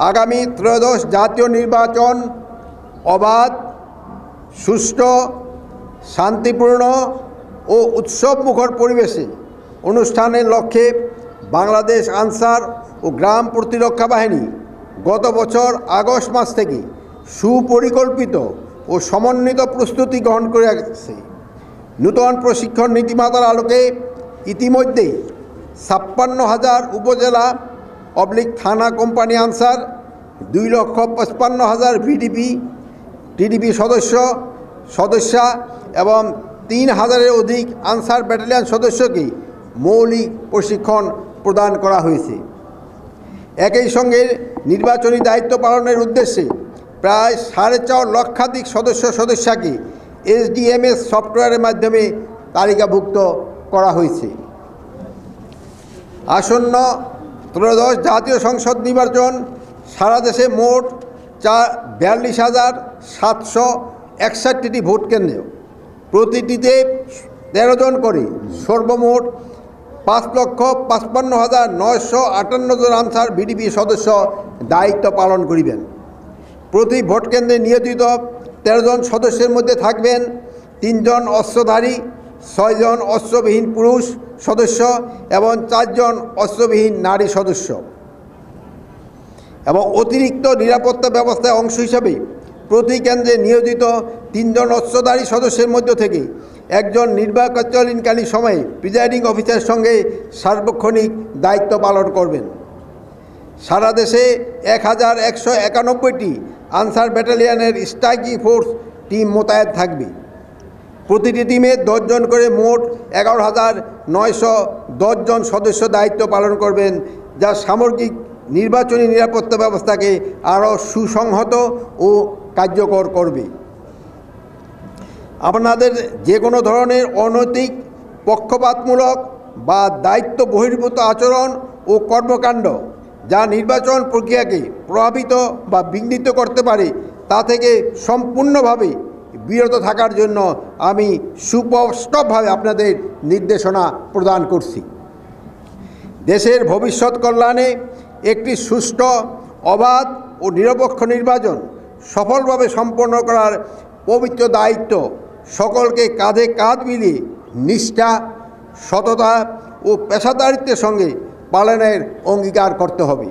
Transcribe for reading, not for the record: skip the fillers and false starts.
আগামী ত্রয়োদশ জাতীয় নির্বাচন অবাধ, সুষ্ঠু, শান্তিপূর্ণ ও উৎসবমুখর পরিবেশে অনুষ্ঠানের লক্ষ্যে বাংলাদেশ আনসার ও গ্রাম প্রতিরক্ষা বাহিনী গত বছর আগস্ট মাস থেকে সুপরিকল্পিত ও সমন্বিত প্রস্তুতি গ্রহণ করে আসছে। নূতন প্রশিক্ষণ নীতিমালার আলোকে ইতিমধ্যেই 56,000 উপজেলা থানা কোম্পানি আনসার, 2,55,000 টিডিপি সদস্যা এবং 3,000-এর অধিক আনসার ব্যাটালিয়ন সদস্যকে মৌলিক প্রশিক্ষণ প্রদান করা হয়েছে। একই সঙ্গে নির্বাচনী দায়িত্ব পালনের উদ্দেশ্যে প্রায় 4.5 লক্ষাধিক সদস্যকে SDMS সফটওয়্যারের মাধ্যমে তালিকাভুক্ত করা হয়েছে। আসন্ন ত্রয়োদশ জাতীয় সংসদ নির্বাচন সারা দেশে মোট 42,761টি ভোট কেন্দ্র, প্রতিটিতে 13 জন করে সর্বমোট 5,55,958 জন আনসার ভিডিপি সদস্য দায়িত্ব পালন করিবেন। প্রতি ভোট কেন্দ্রে নিয়োজিত 13 জন সদস্যের মধ্যে থাকবেন 3 জন অস্ত্রধারী, 6 জন অস্ত্রবিহীন পুরুষ সদস্য এবং 4 জন অস্ত্রবিহীন নারী সদস্য। এবং অতিরিক্ত নিরাপত্তা ব্যবস্থার অংশ হিসাবে প্রতি কেন্দ্রে নিয়োজিত 3 জন অস্ত্রধারী সদস্যের মধ্য থেকে 1 জন নির্বাচনকালীন সময়ে প্রিজাইডিং অফিসারের সঙ্গে সার্বক্ষণিক দায়িত্ব পালন করবেন। সারা দেশে 1,191টি আনসার ব্যাটালিয়নের স্ট্রাইকিং ফোর্স টিম মোতায়েন থাকবে। প্রতিটি টিমে 10 জন করে মোট 11,910 জন সদস্য দায়িত্ব পালন করবেন, যা সামগ্রিক নির্বাচনী নিরাপত্তা ব্যবস্থাকে আরও সুসংহত ও কার্যকর করবে। আপনাদের যে কোনো ধরনের অনৈতিক, পক্ষপাতমূলক বা দায়িত্ব বহির্ভূত আচরণ ও কর্মকাণ্ড যা নির্বাচন প্রক্রিয়াকে প্রভাবিত বা বিঘ্নিত করতে পারে তা থেকে সম্পূর্ণভাবে বিরত থাকার জন্য আমি সুস্পষ্টভাবে আপনাদের নির্দেশনা প্রদান করছি। দেশের ভবিষ্যৎ কল্যাণে একটি সুষ্ঠু, অবাধ ও নিরপেক্ষ নির্বাচন সফলভাবে সম্পন্ন করার পবিত্র দায়িত্ব সকলকে কাঁধে কাঁধ মিলিয়ে নিষ্ঠা, সততা ও পেশাদারিত্বের সঙ্গে পালনের অঙ্গীকার করতে হবে।